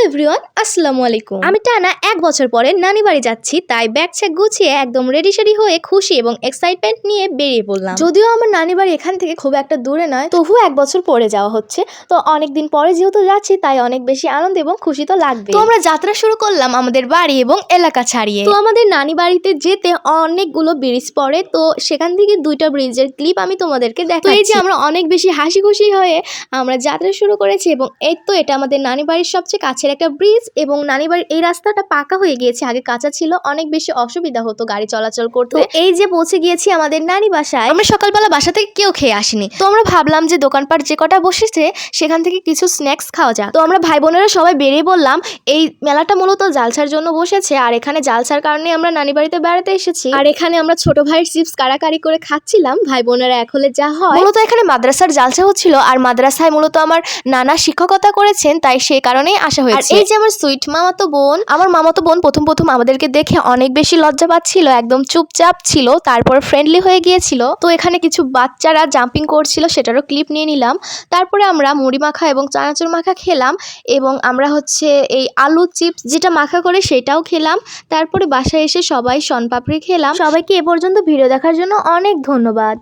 Everyone, আসসালামু আলাইকুম। আমি টানা 1 বছর পরে নানি বাড়ি যাচ্ছি, তাই ব্যাগ ছেক গুছিয়ে একদম রেডি সেডি হয়ে খুশি এবং এক্সাইটমেন্ট নিয়ে বেরিয়ে পড়লাম। যদিও আমার নানি বাড়ি এখান থেকে খুব একটা দূরে নয়, তবুও 1 বছর পরে যাওয়া হচ্ছে। তো অনেকদিন পরে যেহেতু যাচ্ছি, তাই অনেক বেশি আনন্দ এবং খুশি তো লাগবে। তো আমরা যাত্রা শুরু করলাম আমাদের বাড়ি এবং এলাকা ছাড়িয়ে। তো আমাদের নানি বাড়িতে যেতে অনেকগুলো ব্রিজ পড়ে, তো সেখান থেকে 2টা ব্রিজের ক্লিপ আমি তোমাদেরকে দেখাচ্ছি। তো এই যে আমরা অনেক বেশি হাসি খুশি হয়ে আমরা যাত্রা শুরু করেছি এবং এই তো এটা আমাদের নানি বাড়ির সবচেয়ে কাছের একটা ব্রিজ এবং নানি বাড়ির এই রাস্তাটা পাকা হয়ে গিয়েছে, আগে কাঁচা ছিল, অনেক বেশি অসুবিধা হতো গাড়ি চলাচল করতে। এই যে পৌঁছে গিয়েছি আমাদের নানি বাসায়। আমরা সকালবেলা বাসা থেকে কেউ খেয়ে আসিনি, তো আমরা ভাবলাম যে দোকানপাট যে কটা বসেছে সেখান থেকে কিছু স্ন্যাক্স খাওয়া যাক। তো আমরা ভাই বোনেরা সবাই বেরিয়ে বললাম। এই মেলাটা মূলত জালসার জন্য বসেছে, আর এখানে জালসার কারণে আমরা নানি বাড়িতে বেড়াতে এসেছি। আর এখানে আমরা ছোট ভাইয়ের চিপস কারাকারি করে খাচ্ছিলাম, ভাই বোনেরা এক হলে যা হয়। মূলত এখানে মাদ্রাসার জালসা হচ্ছিল, আর মাদ্রাসায় মূলত আমার নানা শিক্ষকতা করেছেন, তাই সেই কারণেই আসা হয়েছে। আর এই যে আমার সুইট মামাতো বোন, আমার মামাতো বোন প্রথম আমাদেরকে দেখে অনেক বেশি লজ্জা পাচ্ছিল, একদম চুপচাপ ছিল, তারপর ফ্রেন্ডলি হয়ে গিয়েছিল। তো এখানে কিছু বাচ্চারা জাম্পিং করছিল, সেটারও ক্লিপ নিয়ে নিলাম। তারপরে আমরা মুড়ি মাখা এবং চানাচুর মাখা খেলাম, এবং আমরা হচ্ছে এই আলু চিপস যেটা মাখা করে সেটাও খেলাম। তারপরে বাসায় এসে সবাই শনপাপড়ি খেলাম। সবাইকে এ পর্যন্ত ভিডিও দেখার জন্য অনেক ধন্যবাদ।